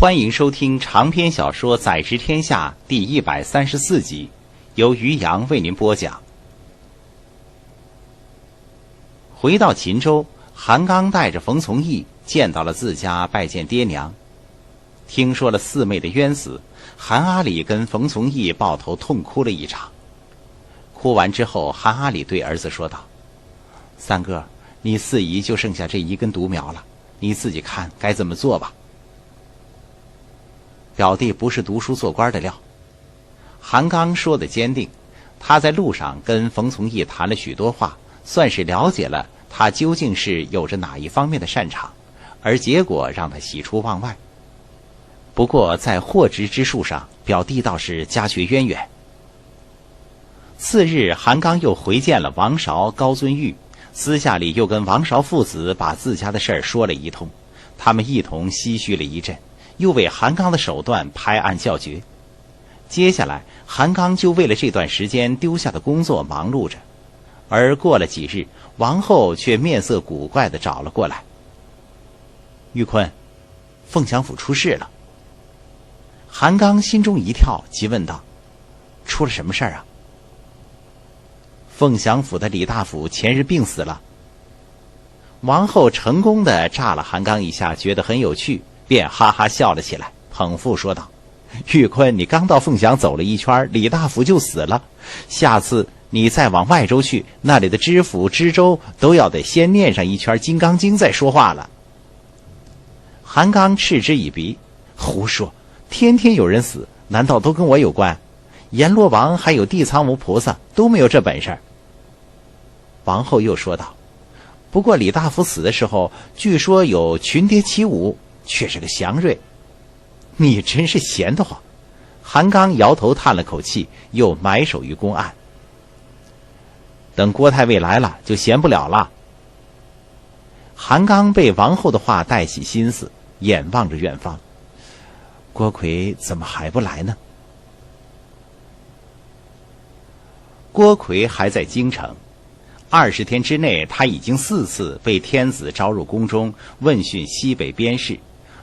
欢迎收听长篇小说《宰执天下》第134集，由于洋为您播讲。回到秦州，韩刚带着冯从义见到了自家拜见爹娘。听说了四妹的冤死，韩阿里跟冯从义抱头痛哭了一场。哭完之后，韩阿里对儿子说道：“三哥，你四姨就剩下这一根独苗了，你自己看该怎么做吧。”表弟不是读书做官的料。韩刚说的坚定，他在路上跟冯从义谈了许多话，算是了解了他究竟是有着哪一方面的擅长，而结果让他喜出望外。不过在获职之术上，表弟倒是家学渊源。次日，韩刚又回见了王韶、高遵玉，私下里又跟王韶父子把自家的事儿说了一通，他们一同唏嘘了一阵，又为韩刚的手段拍案叫绝。接下来，韩刚就为了这段时间丢下的工作忙碌着，而过了几日，王后却面色古怪地找了过来。玉坤，凤翔府出事了。韩刚心中一跳，急问道：“出了什么事儿啊？”凤翔府的李大夫前日病死了。王后成功地炸了韩刚一下，觉得很有趣，便哈哈笑了起来，捧腹说道：“玉坤，你刚到凤翔走了一圈，李大夫就死了。下次你再往外州去，那里的知府、知州都要得先念上一圈《金刚经》再说话了。”韩刚嗤之以鼻：“胡说！天天有人死，难道都跟我有关？阎罗王还有地藏王菩萨都没有这本事。”王后又说道：“不过李大夫死的时候，据说有群蝶起舞，却是个祥瑞。”你真是闲得慌。韩刚摇头叹了口气，又埋首于公案。等郭太尉来了，就闲不了了。韩刚被王后的话带起心思，眼望着远方。郭奎怎么还不来呢？郭奎还在京城，20天之内，他已经4次被天子招入宫中问讯西北边事，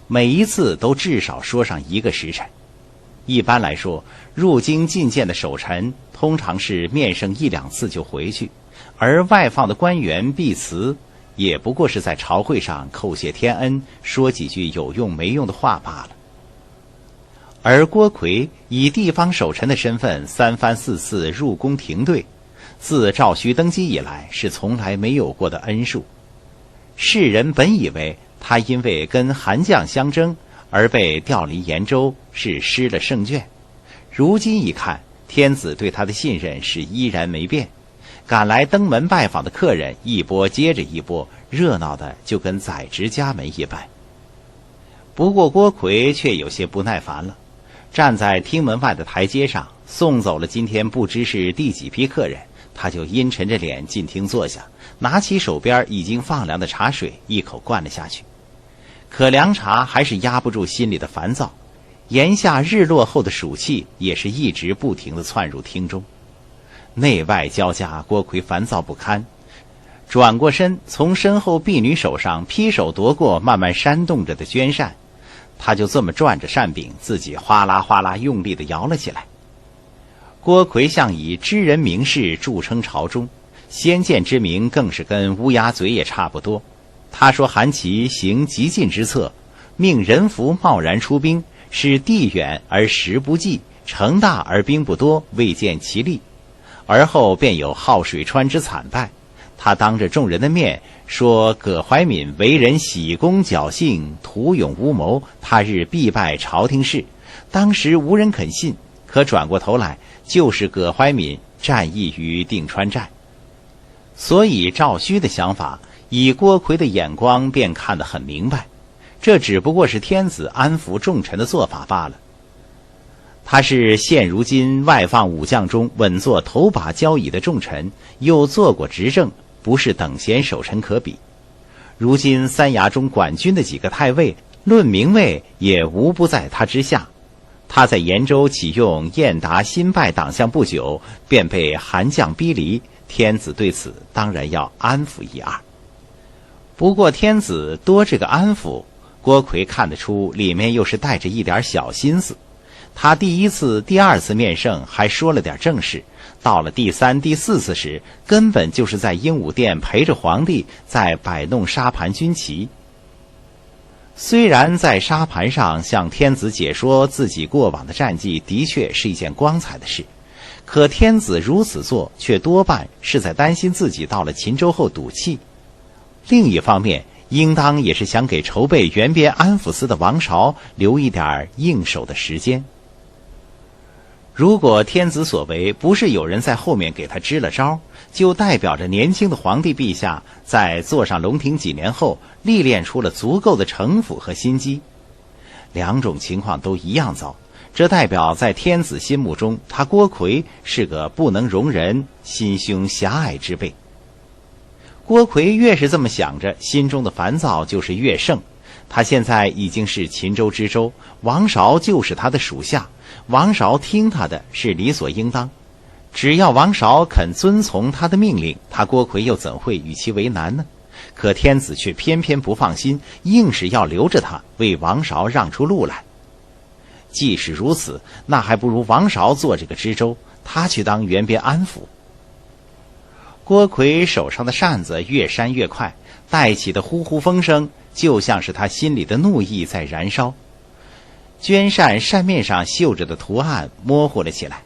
每一次都至少说上1个时辰。一般来说，入京觐见的守臣通常是面圣1、2次就回去，而外放的官员避辞，也不过是在朝会上叩谢天恩，说几句有用没用的话罢了。而郭奎以地方守臣的身份3番4次入宫停队，自赵顼登基以来是从来没有过的恩数。世人本以为他因为跟韩将相争而被调离延州，是失了圣眷。如今一看，天子对他的信任是依然没变，赶来登门拜访的客人一波接着一波，热闹的就跟宰执家门一般。不过郭奎却有些不耐烦了，站在厅门外的台阶上，送走了今天不知是第几批客人，他就阴沉着脸进厅坐下，拿起手边已经放凉的茶水，一口灌了下去。可凉茶还是压不住心里的烦躁，炎夏日落后的暑气也是一直不停地窜入厅中。内外交加，郭奎烦躁不堪，转过身，从身后婢女手上劈手夺过慢慢扇动着的绢扇，他就这么转着扇柄，自己哗啦哗啦用力地摇了起来。郭奎向以知人明事著称朝中，先见之明更是跟乌鸦嘴也差不多。他说韩琦行极进之策，命人福贸然出兵，是地远而时不济，城大而兵不多，未见其利。而后便有浩水川之惨败，他当着众人的面说葛怀敏为人喜功侥幸，图勇无谋，他日必败朝廷事。当时无人肯信，可转过头来，就是葛怀敏战役于定川寨。所以赵顼的想法，以郭奎的眼光便看得很明白，这只不过是天子安抚重臣的做法罢了。他是现如今外放武将中稳坐头把交椅的重臣，又做过执政，不是等闲守臣可比。如今三衙中管军的几个太尉，论名位也无不在他之下。他在延州启用燕达新败党项不久，便被韩将逼离，天子对此当然要安抚一二。不过天子多这个安抚，郭奎看得出里面又是带着一点小心思。他第一次、第二次面圣还说了点正事，到了第三、第四次时，根本就是在鹦鹉殿陪着皇帝在摆弄沙盘军棋。虽然在沙盘上向天子解说自己过往的战绩的确是一件光彩的事，可天子如此做却多半是在担心自己到了秦州后赌气。另一方面，应当也是想给筹备援边安抚司的王韶留一点应手的时间。如果天子所为不是有人在后面给他支了招，就代表着年轻的皇帝陛下在坐上龙庭几年后历练出了足够的城府和心机。两种情况都一样糟，这代表在天子心目中，他郭奎是个不能容人、心胸狭隘之辈。郭奎越是这么想着，心中的烦躁就是越盛。他现在已经是秦州知州，王韶就是他的属下，王韶听他的是理所应当。只要王韶肯遵从他的命令，他郭奎又怎会与其为难呢？可天子却偏偏不放心，硬是要留着他，为王韶让出路来。即使如此，那还不如王韶做这个知州，他去当援边安抚。郭奎手上的扇子越扇越快，带起的呼呼风声就像是他心里的怒意在燃烧。绢扇扇面上绣着的图案模糊了起来。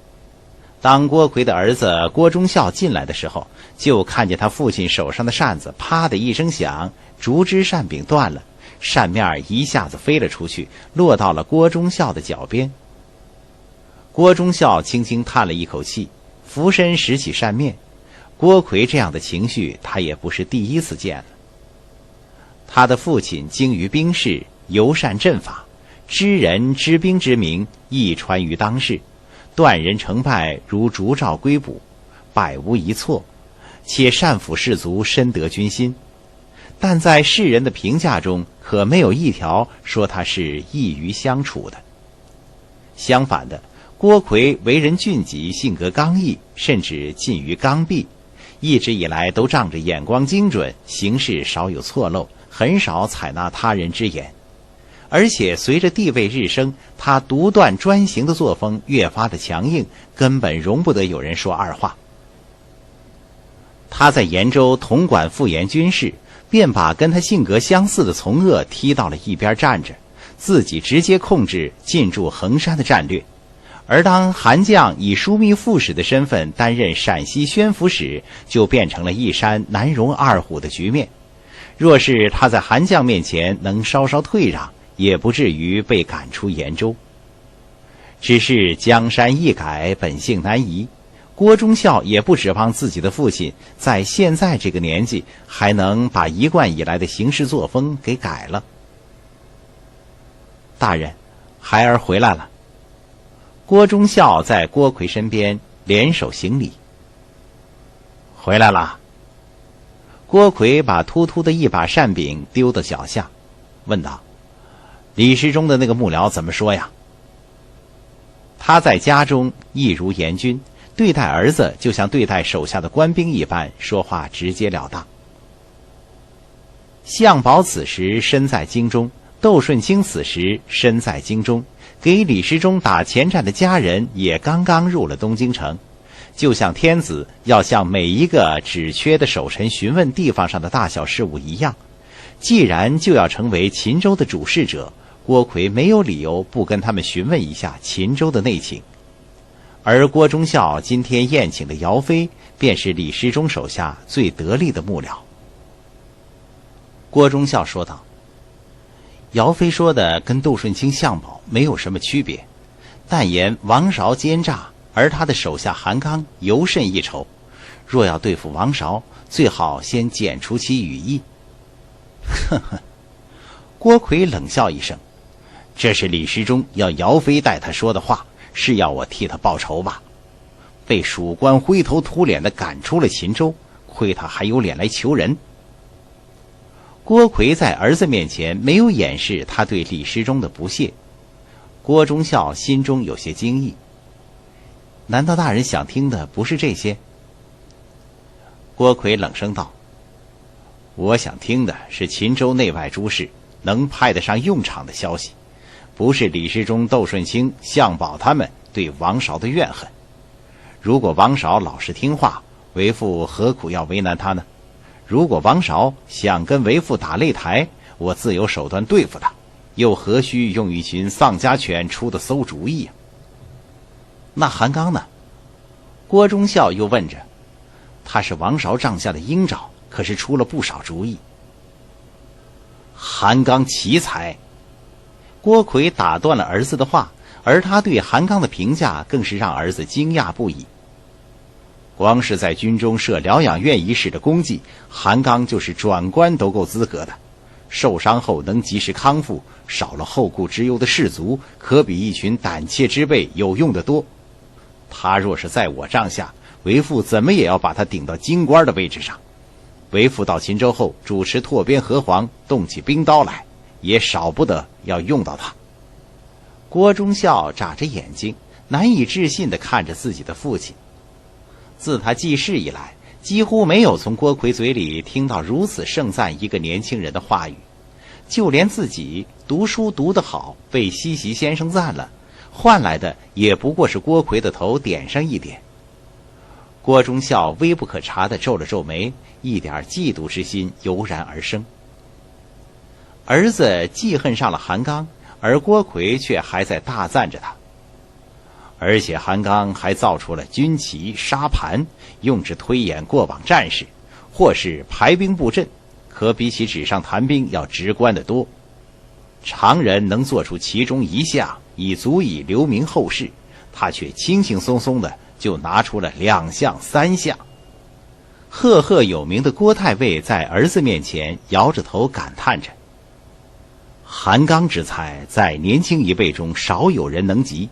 当郭奎的儿子郭忠孝进来的时候，就看见他父亲手上的扇子啪的一声响，竹枝扇柄断了，扇面一下子飞了出去，落到了郭忠孝的脚边。郭忠孝轻轻叹了一口气，俯身拾起扇面。郭奎这样的情绪他也不是第一次见了。他的父亲精于兵事，尤善阵法，知人知兵之名亦传于当世，断人成败如烛照归卜，百无一错，且善抚士卒，深得军心。但在世人的评价中，可没有一条说他是易于相处的。相反的，郭奎为人俊吉，性格刚毅，甚至近于刚愎，一直以来都仗着眼光精准，行事少有错漏，很少采纳他人之言。而且随着地位日升，他独断专行的作风越发的强硬，根本容不得有人说二话。他在延州统管复员军事，便把跟他性格相似的从鄂踢到了一边站着，自己直接控制进驻衡山的战略。而当韩绛以枢密副使的身份担任陕西宣抚使，就变成了一山难容二虎的局面。若是他在韩绛面前能稍稍退让，也不至于被赶出延州。只是江山易改，本性难移，郭忠孝也不指望自己的父亲在现在这个年纪还能把一贯以来的行事作风给改了。大人，孩儿回来了。郭忠孝在郭奎身边联手行礼。回来了。郭奎把突突的一把扇柄丢到脚下，问道：李时忠的那个幕僚怎么说呀？他在家中一如严君，对待儿子就像对待手下的官兵一般，说话直截了当。项宝此时身在京中，窦顺清此时身在京中，给李时忠打前站的家人也刚刚入了东京城。就像天子要向每一个只缺的守臣询问地方上的大小事务一样，既然就要成为秦州的主事者，郭奎没有理由不跟他们询问一下秦州的内情。而郭忠孝今天宴请的姚飞，便是李时忠手下最得力的幕僚。郭忠孝说道：姚飞说的跟窦顺清、项宝没有什么区别，但言王韶奸诈，而他的手下韩刚尤甚一筹。若要对付王韶，最好先剪除其羽翼。呵呵，郭奎冷笑一声，这是李时忠要姚飞代他说的话，是要我替他报仇吧？被蜀官灰头土脸地赶出了秦州，亏他还有脸来求人。郭奎在儿子面前没有掩饰他对李时忠的不屑。郭忠孝心中有些惊异，难道大人想听的不是这些？郭奎冷声道：我想听的是秦州内外诸事，能派得上用场的消息，不是李师忠、窦顺兴、向宝他们对王韶的怨恨。如果王韶老实听话，为父何苦要为难他呢？如果王韶想跟为父打擂台，我自有手段对付他，又何须用一群丧家犬出的馊主意啊？那韩刚呢？郭忠孝又问着。他是王韶帐下的鹰爪，可是出了不少主意。韩刚奇才。郭奎打断了儿子的话，而他对韩刚的评价更是让儿子惊讶不已。光是在军中设疗养院一事的功绩，韩刚就是转官都够资格的。受伤后能及时康复，少了后顾之忧的士卒，可比一群胆怯之辈有用得多。他若是在我帐下，为父怎么也要把他顶到京官的位置上。为父到秦州后主持拓边河防，动起兵刀来，也少不得要用到他。郭忠孝眨着眼睛，难以置信地看着自己的父亲。自他记事以来，几乎没有从郭奎嘴里听到如此盛赞一个年轻人的话语。就连自己读书读得好，被西席先生赞了，换来的也不过是郭奎的头点上一点。郭忠孝微不可察地皱了皱眉，一点嫉妒之心油然而生。儿子记恨上了韩刚，而郭奎却还在大赞着他。而且韩刚还造出了军旗、沙盘，用之推演过往战事，或是排兵布阵，可比起纸上谈兵要直观得多。常人能做出其中一项，已足以留名后世，他却轻轻松松的就拿出了2项、3项。赫赫有名的郭太尉在儿子面前摇着头感叹着：韩刚之才，在年轻一辈中少有人能及，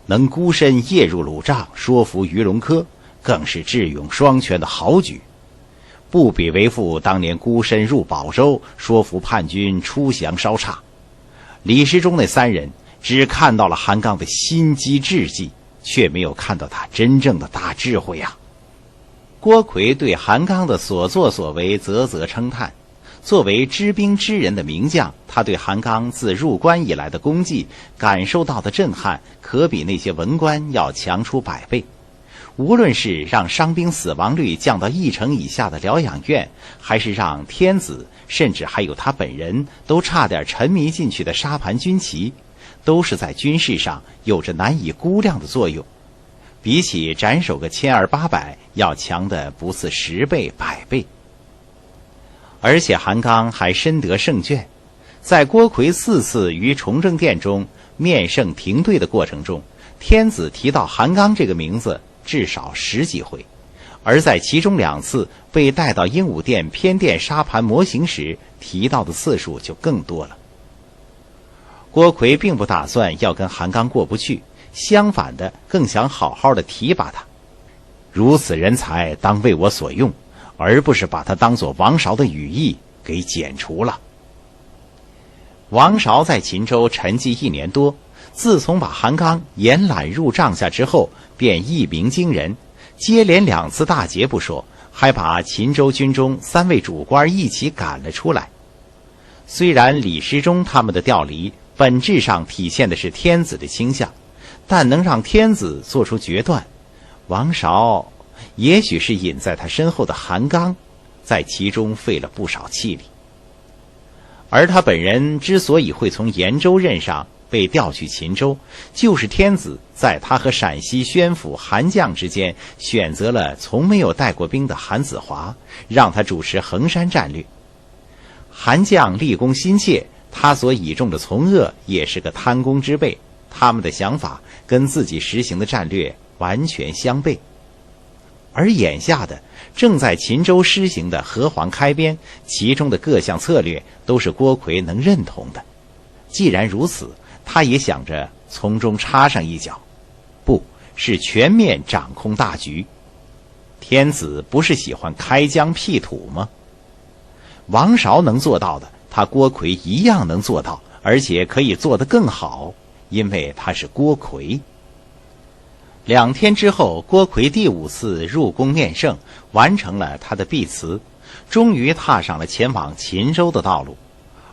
能孤身夜入鲁帐，说服于龙科，更是智勇双全的豪举，不比为父当年孤身入保州，说服叛军出降稍差。李师忠那3人只看到了韩刚的心机智计，却没有看到他真正的大智慧啊。郭奎对韩刚的所作所为啧啧称叹。作为知兵知人的名将，他对韩刚自入关以来的功绩感受到的震撼，可比那些文官要强出100倍。无论是让伤兵死亡率降到1成以下的疗养院，还是让天子甚至还有他本人都差点沉迷进去的沙盘军旗，都是在军事上有着难以估量的作用，比起斩首个1200-800要强的不似10倍100倍。而且韩刚还深得胜券，在郭奎4次于崇政殿中面圣停对的过程中，天子提到韩刚这个名字至少10几回，而在其中2次被带到鹦鹉殿偏殿沙盘模型时提到的次数就更多了。郭奎并不打算要跟韩刚过不去，相反的更想好好的提拔他。如此人才当为我所用，而不是把他当作王韶的羽翼给剪除了。王韶在秦州沉寂1年多，自从把韩刚延揽入帐下之后，便一鸣惊人，接连2次大捷不说，还把秦州军中3位主官一起赶了出来。虽然李师忠他们的调离本质上体现的是天子的倾向，但能让天子做出决断，王韶也许是隐在他身后的韩刚在其中费了不少气力。而他本人之所以会从延州任上被调去秦州，就是天子在他和陕西宣府韩绛之间选择了从没有带过兵的韩子华，让他主持衡山战略。韩绛立功心切，他所倚重的从鄂也是个贪功之辈，他们的想法跟自己实行的战略完全相悖。而眼下的正在秦州施行的河湟开边，其中的各项策略都是郭奎能认同的。既然如此，他也想着从中插上一脚，不是全面掌控大局。天子不是喜欢开疆辟土吗？王韶能做到的，他郭奎一样能做到，而且可以做得更好，因为他是郭奎。2天之后，郭奎第5次入宫面圣，完成了他的必辞，终于踏上了前往秦州的道路。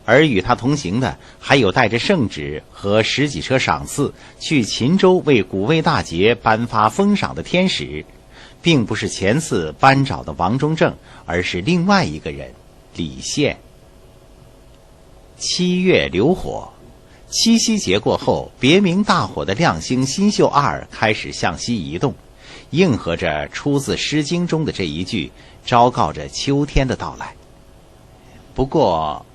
而与他同行的还有带着圣旨和10几车赏赐去秦州为古魏大捷颁发封赏的天使，并不是前次班找的王中正，而是另外一个人李宪。7月流火，七夕节过后，别名大火的亮星新宿2开始向西移动，应和着出自《诗经》中的这一句，昭告着秋天的到来。不过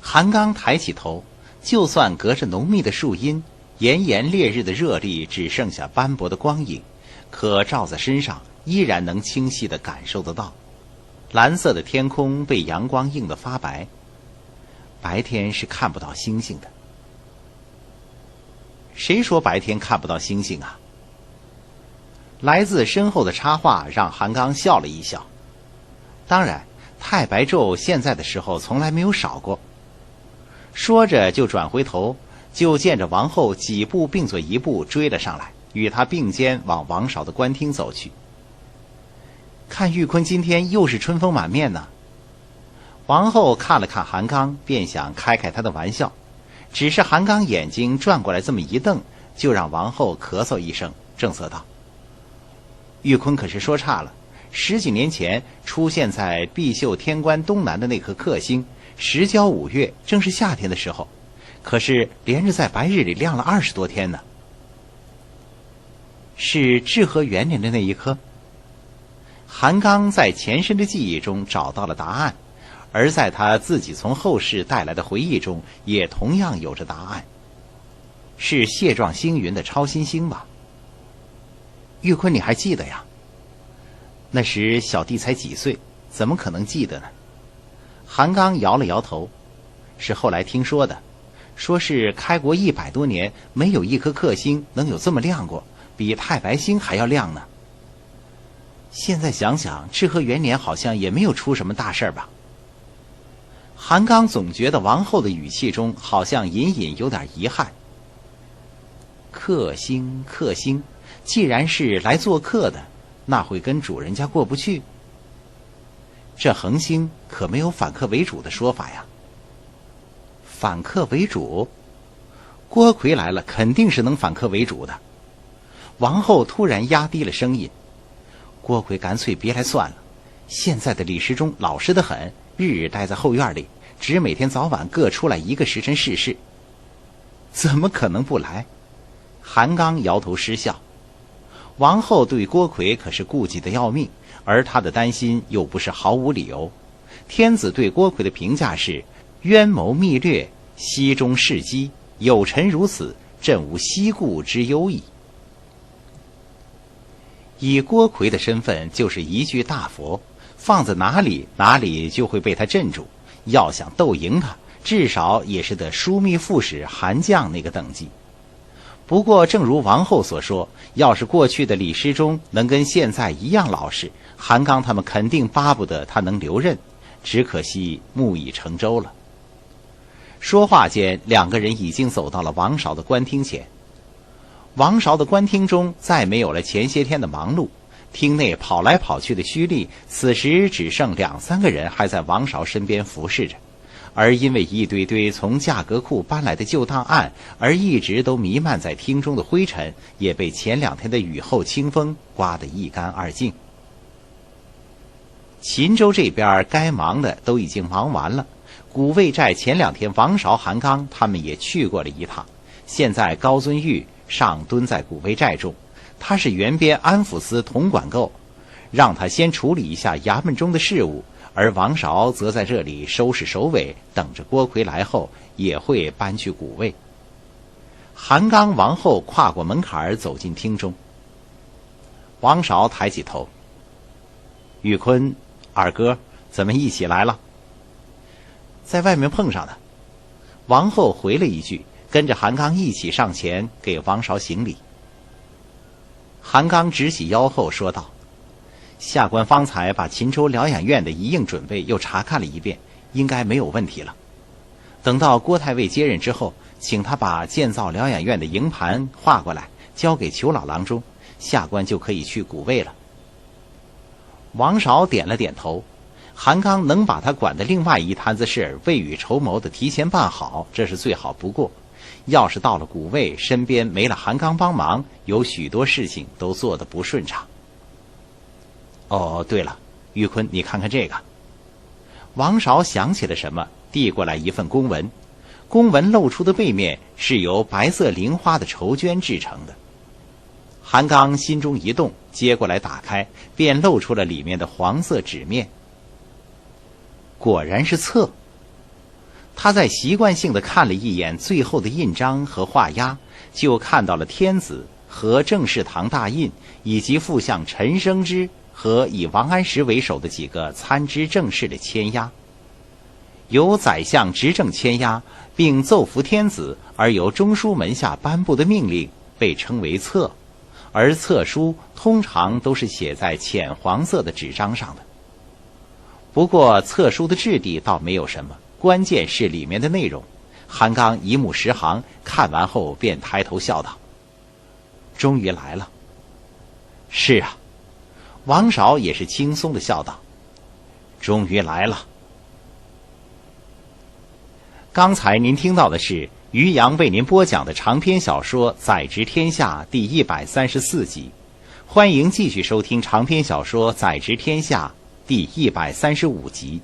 韩刚抬起头，就算隔着浓密的树荫，炎炎烈日的热力只剩下斑驳的光影，可照在身上依然能清晰地感受得到。蓝色的天空被阳光映得发白，白天是看不到星星的。谁说白天看不到星星啊？来自身后的插话让韩刚笑了一笑。当然，太白昼现在的时候从来没有少过。说着就转回头，就见着王后几步并作一步追了上来，与他并肩往王韶的官厅走去。看玉坤今天又是春风满面呢。王后看了看韩刚，便想开开他的玩笑，只是韩刚眼睛转过来这么一瞪，就让王后咳嗽一声，正色道：玉坤可是说差了，10几年前出现在碧秀天关东南的那颗克星，时交5月，正是夏天的时候，可是连着在白日里亮了20多天呢。是至和元年的那一颗？韩刚在前身的记忆中找到了答案，而在他自己从后世带来的回忆中也同样有着答案，是蟹状星云的超新星吧？玉坤你还记得呀？那时小弟才几岁，怎么可能记得呢？韩刚摇了摇头，是后来听说的，说是开国100多年没有一颗克星能有这么亮过，比太白星还要亮呢。现在想想，至和元年好像也没有出什么大事儿吧。韩刚总觉得王后的语气中好像隐隐有点遗憾。克星，克星，既然是来做客的，那会跟主人家过不去？这恒星可没有反客为主的说法呀。反客为主？郭奎来了，肯定是能反客为主的。王后突然压低了声音：郭奎干脆别来算了，现在的李时忠老实得很，日日待在后院里，只每天早晚各出来一个时辰试试。怎么可能不来？韩刚摇头失笑。王后对郭奎可是顾忌得要命，而她的担心又不是毫无理由。天子对郭奎的评价是：渊谋密略，西中事机，有臣如此，朕无西顾之忧矣。以郭奎的身份就是一具大佛，放在哪里哪里就会被他镇住，要想斗赢他，至少也是得枢密副使韩绛那个等级。不过正如王后所说，要是过去的李师忠能跟现在一样老实，韩刚他们肯定巴不得他能留任，只可惜木已成舟了。说话间，两个人已经走到了王韶的官厅前。王韶的官厅中再没有了前些天的忙碌，厅内跑来跑去的胥吏此时只剩2、3个人还在王韶身边服侍着，而因为一堆堆从价格库搬来的旧档案而一直都弥漫在厅中的灰尘，也被前2天的雨后清风刮得一干二净。秦州这边该忙的都已经忙完了，古魏寨前2天王韶、韩刚他们也去过了一趟，现在高遵玉尚蹲在古魏寨中，他是原边安抚司统管构，让他先处理一下衙门中的事务，而王韶则在这里收拾首尾，等着郭奎来后也会搬去古魏。韩刚、王后跨过门槛走进厅中。王韶抬起头：玉坤，二哥怎么一起来了？在外面碰上的。王后回了一句，跟着韩刚一起上前给王韶行礼。韩刚直起腰后说道：下官方才把秦州疗养院的一应准备又查看了一遍，应该没有问题了。等到郭太尉接任之后，请他把建造疗养院的营盘画过来，交给裘老郎中，下官就可以去古魏了。王韶点了点头。韩刚能把他管的另外一摊子事未雨绸缪的提前办好，这是最好不过。要是到了谷卫身边没了韩刚帮忙，有许多事情都做得不顺畅。哦，对了，玉坤，你看看这个。王韶想起了什么，递过来一份公文。公文露出的背面是由白色菱花的绸绢制成的。韩刚心中一动，接过来打开，便露出了里面的黄色纸面。果然是册。他在习惯性地看了一眼最后的印章和画押，就看到了天子和正事堂大印，以及副相陈生之和以王安石为首的几个参知政事的签押。由宰相执政签押，并奏服天子而由中书门下颁布的命令被称为册，而册书通常都是写在浅黄色的纸张上的。不过册书的质地倒没有什么，关键是里面的内容。韩刚一目十行，看完后便抬头笑道：“终于来了。”是啊，王韶也是轻松地笑道：“终于来了。”刚才您听到的是于洋为您播讲的长篇小说《宰执天下》第134集。欢迎继续收听长篇小说《宰执天下》第135集。